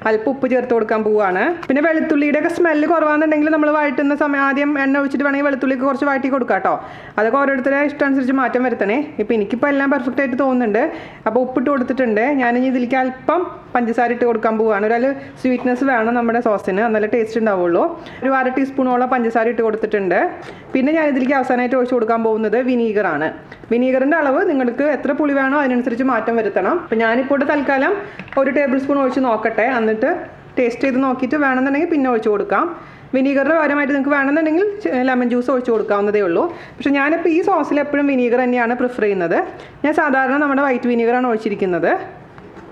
അല്പം ഉപ്പ് ചേർത്ത് കൊടുക്കാൻ പോവുകയാണ്. പിന്നെ വെളുത്തുള്ളിയുടെ ഒക്കെ സ്മെല്ല് കുറവാണെന്നുണ്ടെങ്കിൽ നമ്മൾ വഴറ്റുന്ന സമയം ആദ്യം എണ്ണ ഒഴിച്ചിട്ട് വേണമെങ്കിൽ വെളുത്തുള്ളിക്ക് കുറച്ച് വഴറ്റി കൊടുക്കാം കേട്ടോ. അതൊക്കെ ഓരോരുത്തരെ ഇഷ്ടമനുസരിച്ച് മാറ്റം വരുത്തണേ. ഇപ്പോൾ എനിക്കിപ്പോൾ എല്ലാം പെർഫെക്റ്റ് ആയിട്ട് തോന്നുന്നുണ്ട്. അപ്പോൾ ഉപ്പിട്ട് കൊടുത്തിട്ടുണ്ട്. ഞാനിനി ഇതിലേക്ക് അല്പം പഞ്ചസാര ഇട്ട് കൊടുക്കാൻ പോവുകയാണ്. ഒരു സ്വീറ്റ്നെസ് വേണം നമ്മുടെ സോസിന്, നല്ല ടേസ്റ്റ് ഉണ്ടാവുള്ളൂ. ഒരു 1/2 ടീസ്പൂണോളം പഞ്ചസാര ഇട്ട് കൊടുത്തിട്ടുണ്ട്. പിന്നെ ഞാൻ ഇതിലേക്ക് അവസാനമായിട്ട് ഒഴിച്ച് കൊടുക്കാൻ പോകുന്നത് വിനീഗറാണ്. വിനീഗറിൻ്റെ അളവ് നിങ്ങൾക്ക് എത്ര പുളി വേണോ അതിനനുസരിച്ച് മാറ്റം വരുത്തണം. അപ്പോൾ ഞാനിപ്പോൾ തൽക്കാലം 1 ടേബിൾ സ്പൂൺ ഒഴിച്ച് നോക്കട്ടെ. എന്നിട്ട് ടേസ്റ്റ് ചെയ്ത് നോക്കിയിട്ട് വേണമെന്നുണ്ടെങ്കിൽ പിന്നെ ഒഴിച്ച് കൊടുക്കാം. വിനീഗറിന് പകരമായിട്ട് നിങ്ങൾക്ക് വേണമെന്നുണ്ടെങ്കിൽ ലെമൺ ജ്യൂസ് ഒഴിച്ച് കൊടുക്കാവുന്നതേ ഉള്ളൂ. പക്ഷേ ഞാനിപ്പോൾ ഈ സോസിൽ എപ്പോഴും വിനീഗർ തന്നെയാണ് പ്രിഫർ ചെയ്യുന്നത്. ഞാൻ സാധാരണ നമ്മുടെ വൈറ്റ് വിനീഗറാണ് ഒഴിച്ചിരിക്കുന്നത്.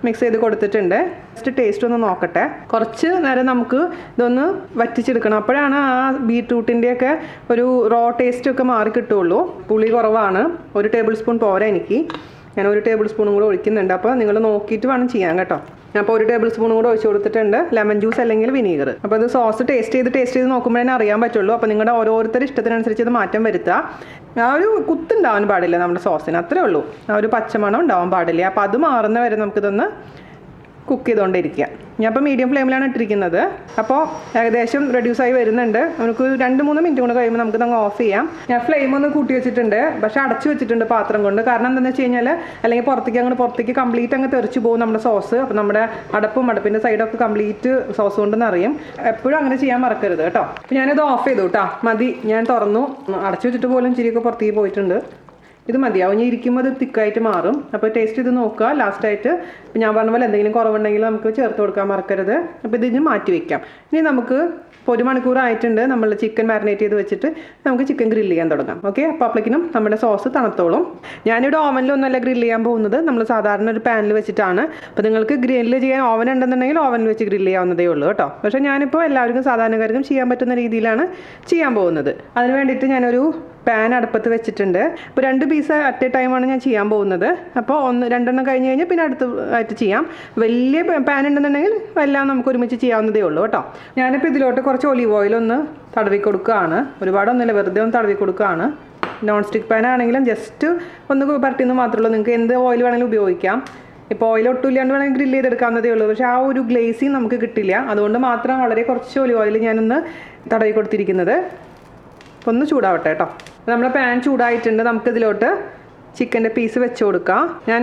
മിക്സ് ചെയ്ത് കൊടുത്തിട്ടുണ്ട്. ജസ്റ്റ് ടേസ്റ്റ് ഒന്ന് നോക്കട്ടെ. കുറച്ച് നേരം നമുക്ക് ഇതൊന്ന് വറ്റിച്ചെടുക്കണം. അപ്പോഴാണ് ആ ബീറ്റ്റൂട്ടിൻ്റെയൊക്കെ ഒരു റോ ടേസ്റ്റൊക്കെ മാറി കിട്ടുള്ളൂ. പുളി കുറവാണ്. 1 ടേബിൾ സ്പൂൺ പോരാ എനിക്ക്. ഞാൻ 1 ടേബിൾ സ്പൂണും കൂടെ ഒഴിക്കുന്നുണ്ട്. അപ്പോൾ നിങ്ങൾ നോക്കിയിട്ട് വേണം ചെയ്യാൻ കേട്ടോ. ഞാൻ അപ്പോൾ 1 ടേബിൾ സ്പൂണും കൂടെ ഒഴിച്ച് കൊടുത്തിട്ടുണ്ട്. ലെമൺ ജ്യൂസ് അല്ലെങ്കിൽ വിനീഗർ. അപ്പോൾ അത് സോസ് ടേസ്റ്റ് ചെയ്ത് നോക്കുമ്പോഴേ അറിയാൻ പറ്റുള്ളൂ. അപ്പോൾ നിങ്ങളുടെ ഓരോരുത്തരുടെ ഇഷ്ടത്തിനനുസരിച്ച് ഇത് മാറ്റം വരുത്തുക. ആ ഒരു കുത്തുണ്ടാവാൻ പാടില്ല നമ്മുടെ സോസിന്, അത്രേ ഉള്ളൂ. ആ ഒരു പച്ചമണം ഉണ്ടാവാൻ പാടില്ല. അപ്പോൾ അത് മാറുന്ന വരെ നമുക്കിതൊന്ന് കുക്ക് ചെയ്തുകൊണ്ടിരിക്കുക. ഞാൻ ഇപ്പോൾ മീഡിയം ഫ്ലെയിമിലാണ് ഇട്ടിരിക്കുന്നത്. അപ്പോൾ ഏകദേശം റെഡ്യൂസായി വരുന്നുണ്ട്. നമുക്ക് 2-3 മിനിറ്റ് കൊണ്ട് കഴിയുമ്പോൾ നമുക്ക് അങ്ങ് ഓഫ് ചെയ്യാം. ഞാൻ ഫ്ലെയിം ഒന്ന് കൂട്ടി വെച്ചിട്ടുണ്ട്. പക്ഷേ അടച്ചു വെച്ചിട്ടുണ്ട് പാത്രം കൊണ്ട്. കാരണം എന്താണെന്ന് വെച്ച് കഴിഞ്ഞാൽ അല്ലെങ്കിൽ പുറത്തേക്ക് കംപ്ലീറ്റ് അങ്ങ് തെറിച്ച് പോകും നമ്മുടെ സോസ്. അപ്പോൾ നമ്മുടെ അടുപ്പിൻ്റെ സൈഡൊക്കെ കംപ്ലീറ്റ് സോസ് കൊണ്ട് നിറയും. എപ്പോഴും അങ്ങനെ ചെയ്യാൻ മറക്കരുത് കേട്ടോ. അപ്പോൾ ഞാനിത് ഓഫ് ചെയ്തു കേട്ടോ. മതി, ഞാൻ തുറന്നു. അടച്ചു വെച്ചിട്ട് പോലും ചിരിയൊക്കെ പുറത്തേക്ക് പോയിട്ടുണ്ട്. ഇത് മതിയാവും. ഇനി ഇരിക്കുമ്പോൾ അത് തിക്കായിട്ട് മാറും. അപ്പോൾ ടേസ്റ്റ് ചെയ്ത് നോക്കുക. ലാസ്റ്റായിട്ട് ഇപ്പോൾ ഞാൻ പറഞ്ഞ പോലെ എന്തെങ്കിലും കുറവുണ്ടെങ്കിൽ നമുക്ക് ചേർത്ത് കൊടുക്കാൻ മറക്കരുത്. അപ്പോൾ ഇതിന് മാറ്റി വയ്ക്കാം. ഇനി നമുക്ക് ഇപ്പോൾ 1 മണിക്കൂർ ആയിട്ടുണ്ട്. നമ്മൾ ചിക്കൻ മാരിനേറ്റ് ചെയ്ത് വെച്ചിട്ട് നമുക്ക് ചിക്കൻ ഗ്രില്ല് ചെയ്യാൻ തുടങ്ങാം. ഓക്കെ, അപ്പോൾ അപ്പോഴേക്കും നമ്മുടെ സോസ് തണുത്തോളും. ഞാനിവിടെ ഓവനിലൊന്നുമല്ല ഗ്രില്ല് ചെയ്യാൻ പോകുന്നത്. നമ്മൾ സാധാരണ ഒരു പാനിൽ വെച്ചിട്ടാണ്. അപ്പോൾ നിങ്ങൾക്ക് ഗ്രില്ല് ചെയ്യാൻ ഓവൻ ഉണ്ടെന്നുണ്ടെങ്കിൽ ഓവനിൽ വെച്ച് ഗ്രില്ല് ചെയ്യാവുന്നതേ ഉള്ളൂ കേട്ടോ. പക്ഷേ ഞാനിപ്പോൾ എല്ലാവർക്കും സാധാരണക്കാർക്കും ചെയ്യാൻ പറ്റുന്ന രീതിയിലാണ് ചെയ്യാൻ പോകുന്നത്. അതിന് വേണ്ടിയിട്ട് ഞാനൊരു പാൻ അടുപ്പത്ത് വെച്ചിട്ടുണ്ട്. അപ്പോൾ 2 പീസ് അറ്റ് എ ടൈമാണ് ഞാൻ ചെയ്യാൻ പോകുന്നത്. അപ്പോൾ 2 കഴിഞ്ഞ് കഴിഞ്ഞാൽ പിന്നെ ആയിട്ട് ചെയ്യാം. വലിയ പാൻ ഉണ്ടെന്നുണ്ടെങ്കിൽ എല്ലാം നമുക്ക് ഒരുമിച്ച് ചെയ്യാവുന്നതേ ഉള്ളൂ കേട്ടോ. ഞാനിപ്പോൾ ഇതിലോട്ട് കുറച്ച് ഒലിവ് ഓയിൽ ഒന്ന് തടവി കൊടുക്കുകയാണ്. ഒരുപാടൊന്നുമില്ല, വെറുതെ ഒന്ന് തടവി കൊടുക്കുകയാണ്. നോൺ സ്റ്റിക്ക് പാൻ ആണെങ്കിലും ജസ്റ്റ് ഒന്ന് പരട്ടിന്ന് മാത്രമേ ഉള്ളൂ. നിങ്ങൾക്ക് എന്ത് ഓയിൽ വേണമെങ്കിലും ഉപയോഗിക്കാം. ഇപ്പോൾ ഓയിൽ ഒട്ടുമില്ലാണ്ട് വേണമെങ്കിൽ ഗ്രില്ല് ചെയ്തെടുക്കാവുന്നതേ ഉള്ളൂ. പക്ഷേ ആ ഒരു ഗ്ലേസിങ് നമുക്ക് കിട്ടില്ല. അതുകൊണ്ട് മാത്രം വളരെ കുറച്ച് ഒലിവ് ഓയിൽ ഞാനൊന്ന് തടവി കൊടുത്തിരിക്കുന്നത്. ഒന്ന് ചൂടാവട്ടെ കേട്ടോ. നമ്മുടെ പാൻ ചൂടായിട്ടുണ്ട്. നമുക്കിതിലോട്ട് ചിക്കൻ്റെ പീസ് വെച്ച് കൊടുക്കാം. ഞാൻ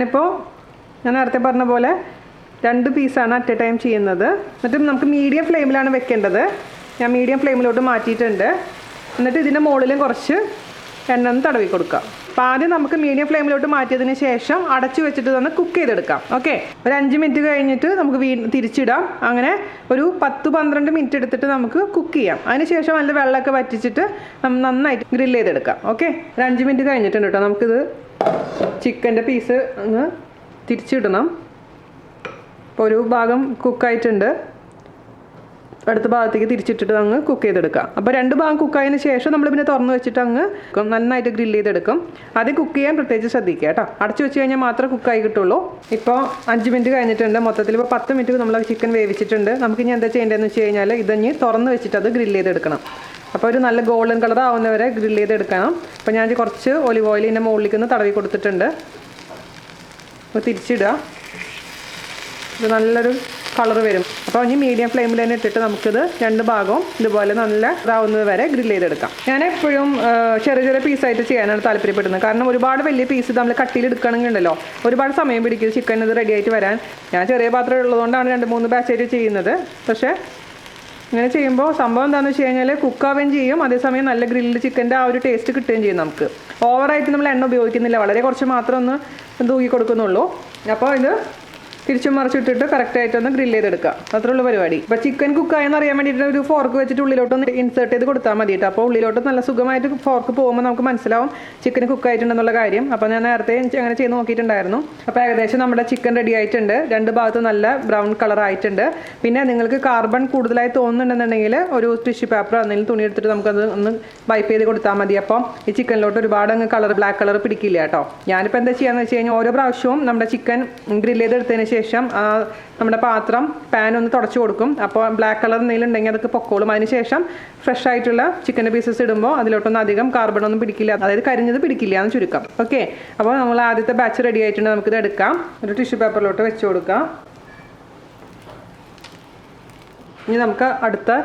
നേരത്തെ പറഞ്ഞ പോലെ 2 പീസാണ് അറ്റ് എ ടൈം ചെയ്യുന്നത്. എന്നിട്ട് നമുക്ക് മീഡിയം ഫ്ലെയിമിലാണ് വെക്കേണ്ടത്. ഞാൻ മീഡിയം ഫ്ലെയിമിലോട്ട് മാറ്റിയിട്ടുണ്ട്. എന്നിട്ട് ഇതിൻ്റെ മുകളിലും കുറച്ച് എണ്ണ ഒന്ന് തടവി കൊടുക്കാം. അപ്പോൾ ആദ്യം നമുക്ക് മീഡിയം ഫ്ലെയിമിലോട്ട് മാറ്റിയതിന് ശേഷം അടച്ചു വെച്ചിട്ട് തന്നെ കുക്ക് ചെയ്തെടുക്കാം. ഓക്കെ, ഒരു 5 മിനിറ്റ് കഴിഞ്ഞിട്ട് നമുക്ക് തിരിച്ചിടാം. അങ്ങനെ ഒരു 10-12 മിനിറ്റ് എടുത്തിട്ട് നമുക്ക് കുക്ക് ചെയ്യാം. അതിനുശേഷം അതിൻ്റെ വെള്ളമൊക്കെ വറ്റിച്ചിട്ട് നന്നായിട്ട് ഗ്രില്ല് ചെയ്തെടുക്കാം. ഓക്കെ, ഒരു 5 മിനിറ്റ് കഴിഞ്ഞിട്ടുണ്ട് കേട്ടോ. നമുക്കിത് ചിക്കൻ്റെ പീസ് അങ്ങ് തിരിച്ചിടണം. അപ്പോൾ ഒരു ഭാഗം കുക്കായിട്ടുണ്ട്, അടുത്ത ഭാഗത്തേക്ക് തിരിച്ചിട്ടിട്ട് അങ്ങ് കുക്ക് ചെയ്തെടുക്കാം. അപ്പോൾ 2 ഭാഗം കുക്കായതിന് ശേഷം നമ്മൾ പിന്നെ തുറന്ന് വെച്ചിട്ട് അങ്ങ് നന്നായിട്ട് ഗ്രില്ല് ചെയ്തെടുക്കും. ആദ്യം കുക്ക് ചെയ്യാൻ പ്രത്യേകിച്ച് ശ്രദ്ധിക്കുക കേട്ടോ. അടച്ചു വെച്ച് കഴിഞ്ഞാൽ മാത്രമേ കുക്കായി കിട്ടുള്ളൂ. ഇപ്പോൾ 5 മിനിറ്റ് കഴിഞ്ഞിട്ടുണ്ട്. മൊത്തത്തിൽ ഇപ്പോൾ 10 മിനിറ്റ് നമ്മൾ ചിക്കൻ വേവിച്ചിട്ടുണ്ട്. നമുക്ക് ഇനി എന്താ ചെയ്യേണ്ടതെന്ന് വെച്ച് കഴിഞ്ഞാൽ ഇതഞ്ഞ് തുറന്ന് വെച്ചിട്ട് അത് ഗ്രില്ല് ചെയ്തെടുക്കണം. അപ്പോൾ ഒരു നല്ല ഗോൾഡൻ കളർ ആവുന്നവരെ ഗ്രില്ല് ചെയ്തെടുക്കണം. അപ്പോൾ ഞാൻ കുറച്ച് ഒലിവ് ഓയിൽ ഇതിൻ്റെ മുകളിലേക്ക് ഒന്ന് തടവി കൊടുത്തിട്ടുണ്ട്. അപ്പോൾ തിരിച്ചിടുക. ഇത് നല്ലൊരു കളർ വരും. അപ്പോൾ ഇനി മീഡിയം ഫ്ലെയിമിൽ തന്നെ ഇട്ടിട്ട് നമുക്കിത് 2 ഭാഗവും ഇതുപോലെ നല്ല ഇതാവുന്നത് വരെ ഗ്രില്ല് ചെയ്തെടുക്കാം. ഞാൻ എപ്പോഴും ചെറിയ ചെറിയ പീസായിട്ട് ചെയ്യാനാണ് താല്പര്യപ്പെടുന്നത്. കാരണം ഒരുപാട് വലിയ പീസ് നമ്മൾ കട്ടിയിൽ എടുക്കണമെങ്കിൽ ഉണ്ടല്ലോ ഒരുപാട് സമയം പിടിക്കും ചിക്കൻ ഇത് റെഡി ആയിട്ട് വരാൻ. ഞാൻ ചെറിയ പാത്രം ഉള്ളതുകൊണ്ടാണ് 2-3 ബാച്ചായിട്ട് ചെയ്യുന്നത്. പക്ഷേ ഇങ്ങനെ ചെയ്യുമ്പോൾ സംഭവം എന്താണെന്ന് വെച്ച് കഴിഞ്ഞാൽ കുക്കാവുകയും ചെയ്യും, അതേസമയം നല്ല ഗ്രില്ഡ് ചിക്കൻ്റെ ആ ഒരു ടേസ്റ്റ് കിട്ടുകയും ചെയ്യും നമുക്ക്. ഓവറായിട്ട് നമ്മൾ എണ്ണ ഉപയോഗിക്കുന്നില്ല, വളരെ കുറച്ച് മാത്രം ഒന്ന് തൂക്കി കൊടുക്കുന്നുള്ളൂ. അപ്പോൾ ഇത് തിരിച്ചും മറിച്ചിട്ടിട്ട് കറക്റ്റായിട്ടൊന്ന് ഗ്രില്ല് ചെയ്തെടുക്കുക. അത്രയുള്ള പരിപാടി. ഇപ്പോൾ ചിക്കൻ കുക്കായെന്ന് അറിയാൻ വേണ്ടിയിട്ട് ഒരു ഫോർക്ക് വെച്ചിട്ട് ഉള്ളിലോട്ടൊന്ന് ഇൻസേർട്ട് ചെയ്ത് കൊടുത്താൽ മതി കേട്ടോ. അപ്പോൾ ഉള്ളിലോട്ട് നല്ല സുഖമായിട്ട് ഫോർക്ക് പോകുമ്പോൾ നമുക്ക് മനസ്സിലാവും ചിക്കൻ കുക്കായിട്ടുണ്ടെന്നുള്ള കാര്യം. അപ്പോൾ ഞാൻ നേരത്തെ അങ്ങനെ ചെയ്ത് നോക്കിയിട്ടുണ്ടായിരുന്നു. അപ്പോൾ ഏകദേശം നമ്മുടെ ചിക്കൻ റെഡി ആയിട്ടുണ്ട്. 2 ഭാഗത്തും നല്ല ബ്രൗൺ കളർ ആയിട്ടുണ്ട്. പിന്നെ നിങ്ങൾക്ക് കാർബൺ കൂടുതലായി തോന്നുന്നുണ്ടെന്നുണ്ടെങ്കിൽ ഒരു ടിഷ്യൂ പേപ്പർ എന്തെങ്കിലും തുണി എടുത്തിട്ട് നമുക്കത് ഒന്ന് വൈപ്പ് ചെയ്ത് കൊടുത്താൽ മതി. അപ്പോൾ ഈ ചിക്കനിലോട്ട് ഒരുപാട് അങ്ങ് ബ്ലാക്ക് കളർ പിടിക്കില്ല കേട്ടോ. ഞാനിപ്പോൾ എന്താ ചെയ്യാന്ന് വെച്ച് കഴിഞ്ഞാൽ ഓരോ പ്രാവശ്യവും നമ്മുടെ ചിക്കൻ ഗ്രില്ല് ചെയ്തെടുത്തതിന് ശേഷം നമ്മുടെ പാൻ ഒന്ന് തുടച്ചു കൊടുക്കും. അപ്പോൾ ബ്ലാക്ക് കളർ എന്തെങ്കിലും ഉണ്ടെങ്കിൽ അതൊക്കെ പൊക്കോളും. അതിന് ശേഷം ഫ്രഷ് ആയിട്ടുള്ള ചിക്കൻ്റെ പീസസ് ഇടുമ്പോൾ അതിലോട്ടൊന്നും അധികം കാർബണൊന്നും പിടിക്കില്ല, അതായത് കരിഞ്ഞത് പിടിക്കില്ല എന്ന് ചുരുക്കം. ഓക്കെ, അപ്പോൾ നമ്മൾ ആദ്യത്തെ ബാച്ച് റെഡി ആയിട്ടുണ്ട്. നമുക്കിത് എടുക്കാം. ഒരു ടിഷ്യൂ പേപ്പറിലോട്ട് വെച്ച് കൊടുക്കാം. ഇനി നമുക്ക് അടുത്ത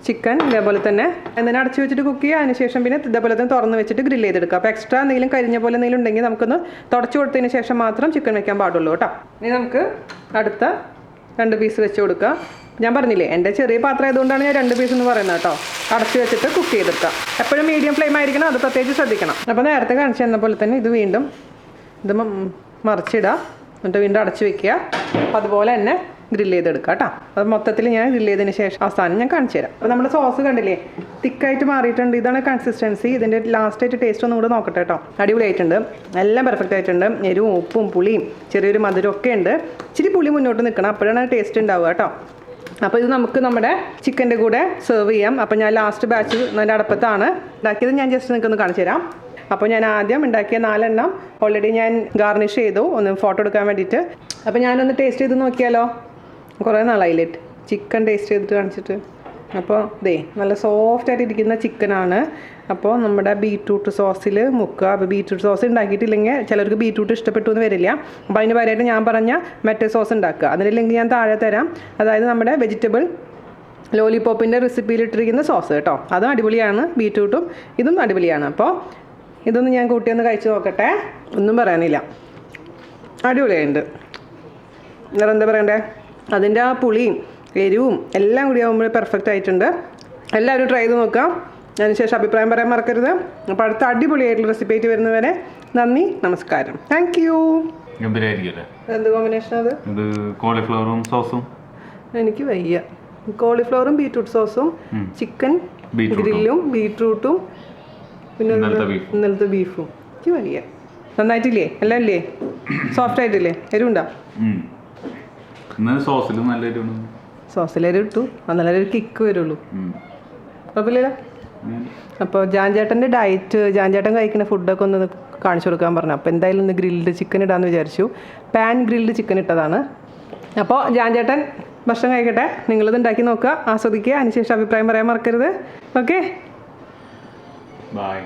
ചിക്കൻ ഇതേപോലെ തന്നെ എന്തിനാ അടച്ചു വെച്ചിട്ട് കുക്ക് ചെയ്യുക. അതിനുശേഷം പിന്നെ ഇതേപോലെ തന്നെ തുറന്ന് വെച്ചിട്ട് ഗ്രില്ല് ചെയ്തെടുക്കുക. അപ്പോൾ എക്സ്ട്രാ എന്തെങ്കിലും കരിഞ്ഞ പോലെ എന്തെങ്കിലും ഉണ്ടെങ്കിൽ നമുക്കൊന്ന് തുടച്ചു കൊടുത്തതിന് ശേഷം മാത്രം ചിക്കൻ വെക്കാൻ പാടുള്ളൂ കേട്ടോ. ഇനി നമുക്ക് അടുത്ത 2 പീസ് വെച്ച് കൊടുക്കുക. ഞാൻ പറഞ്ഞില്ലേ എൻ്റെ ചെറിയ പാത്രം ആയതുകൊണ്ടാണ് ഞാൻ 2 പീസ് എന്ന് പറയുന്നത് കേട്ടോ. അടച്ചു വെച്ചിട്ട് കുക്ക് ചെയ്തെടുക്കുക. എപ്പോഴും മീഡിയം ഫ്ലെയിം ആയിരിക്കണം, അത് പ്രത്യേകിച്ച് ശ്രദ്ധിക്കണം. അപ്പോൾ നേരത്തെ കാണിച്ചു തന്ന പോലെ തന്നെ ഇത് വീണ്ടും മറിച്ചിടുക, എന്നിട്ട് വീണ്ടും അടച്ചു വെക്കുക. അതുപോലെ തന്നെ ഗ്രില്ല് ചെയ്തെടുക്കുക കേട്ടോ. അത് മൊത്തത്തിൽ ഞാൻ ഗ്രില്ല് ചെയ്തതിന് ശേഷം അവസാനം ഞാൻ കാണിച്ചു തരാം. അപ്പോൾ നമ്മുടെ സോസ് കണ്ടില്ലേ തിക്കായിട്ട് മാറിയിട്ടുണ്ട്. ഇതാണ് കൺസിസ്റ്റൻസി. ഇതിൻ്റെ ലാസ്റ്റായിട്ട് ടേസ്റ്റ് ഒന്നും കൂടെ നോക്കട്ടെ കേട്ടോ. അടിപൊളിയായിട്ടുണ്ട്, എല്ലാം പെർഫെക്റ്റ് ആയിട്ടുണ്ട്. എരിവും ഉപ്പും പുളിയും ചെറിയൊരു മധുരം ഒക്കെ ഉണ്ട്. ഇച്ചിരി പുളി മുന്നോട്ട് നിൽക്കണം, അപ്പോഴാണ് ടേസ്റ്റ് ഉണ്ടാവുക കേട്ടോ. അപ്പോൾ ഇത് നമുക്ക് നമ്മുടെ ചിക്കൻ്റെ കൂടെ സെർവ് ചെയ്യാം. അപ്പോൾ ഞാൻ ലാസ്റ്റ് ബാച്ച് അതിൻ്റെ അടുപ്പത്താണ് ഉണ്ടാക്കിയത്. ഞാൻ ജസ്റ്റ് നിങ്ങൾക്കൊന്ന് കാണിച്ചു തരാം. അപ്പോൾ ഞാൻ ആദ്യം ഉണ്ടാക്കിയ 4 എണ്ണം ഓൾറെഡി ഞാൻ ഗാർണിഷ് ചെയ്തു, ഒന്ന് ഫോട്ടോ എടുക്കാൻ വേണ്ടിയിട്ട്. അപ്പോൾ ഞാനൊന്ന് ടേസ്റ്റ് ചെയ്ത് നോക്കിയാലോ. കുറേ നാളായില്ലേ ചിക്കൻ ടേസ്റ്റ് ചെയ്തിട്ട് കാണിച്ചിട്ട്. അപ്പോൾ നല്ല സോഫ്റ്റായിട്ട് ഇരിക്കുന്ന ചിക്കനാണ്. അപ്പോൾ നമ്മുടെ ബീറ്റ്റൂട്ട് സോസിൽ മുക്കുക. അപ്പോൾ ബീറ്റ്റൂട്ട് സോസ് ഉണ്ടാക്കിയിട്ടില്ലെങ്കിൽ ചിലർക്ക് ബീറ്റ്റൂട്ട് ഇഷ്ടപ്പെട്ടു എന്ന് വരില്ല. അപ്പോൾ അതിന് പകരമായിട്ട് ഞാൻ പറഞ്ഞ മറ്റേ സോസ് ഉണ്ടാക്കുക. അതിൻ്റെ ലിങ്ക് ഞാൻ താഴെ തരാം. അതായത് നമ്മുടെ വെജിറ്റബിൾ ലോലിപോപ്പിൻ്റെ റെസിപ്പിയിലിട്ടിരിക്കുന്ന സോസ് കേട്ടോ. അതും അടിപൊളിയാണ്. ബീറ്റ്റൂട്ടും ഇതും അടിപൊളിയാണ്. അപ്പോൾ ഇതൊന്ന് ഞാൻ കൂട്ടിയൊന്ന് കഴിച്ച് നോക്കട്ടെ. ഒന്നും പറയാനില്ല, അടിപൊളിയായിട്ടുണ്ട്. വേറെ എന്താ പറയണ്ടേ, അതിൻ്റെ ആ പുളിയും എരിവും എല്ലാം കൂടി ആകുമ്പോൾ പെർഫെക്റ്റ് ആയിട്ടുണ്ട്. എല്ലാവരും ട്രൈ ചെയ്ത് നോക്കാം. അതിനുശേഷം അഭിപ്രായം പറയാൻ മറക്കരുത്. അപ്പോൾ അടുത്ത അടിപൊളിയായിട്ടുള്ള റെസിപ്പി ആയിട്ട് വരുന്നവരെ നന്ദി, നമസ്കാരം. Thank you. എന്ത് കോമ്പിനേഷൻ അത്? കോളിഫ്ലവറും സോസും. എനിക്ക് വയ്യ. കോളിഫ്ലവറും ബീറ്റ്റൂട്ട് സോസും ചിക്കൻ ഗ്രില്ലും ബീറ്റ്റൂട്ടും പിന്നെ ഇന്നലത്തെ ബീഫും. എനിക്ക് വയ്യ. നന്നായിട്ടില്ലേ? എല്ലാം ഇല്ലേ? സോഫ്റ്റ് ആയിട്ടില്ലേ? എരിവുണ്ടോ? സോസിലെരു ഇട്ടു, നല്ലൊരു കിക്ക് വരുള്ളൂ. കുഴപ്പമില്ലല്ലോ. അപ്പോൾ ജാൻചേട്ടൻ്റെ ഡയറ്റ്, ജാൻചേട്ടൻ കഴിക്കുന്ന ഫുഡൊക്കെ ഒന്ന് കാണിച്ചു കൊടുക്കാൻ പറഞ്ഞു. അപ്പോൾ എന്തായാലും ഒന്ന് ഗ്രിൽഡ് ചിക്കൻ ഇടാമെന്ന് വിചാരിച്ചു. പാൻ ഗ്രിൽഡ് ചിക്കൻ ഇട്ടതാണ്. അപ്പോൾ ജാൻചേട്ടൻ ഭക്ഷണം കഴിക്കട്ടെ. നിങ്ങളിത് ഉണ്ടാക്കി നോക്കുക, ആസ്വദിക്കുക. അതിനുശേഷം അഭിപ്രായം പറയാൻ മറക്കരുത്. Okay, by.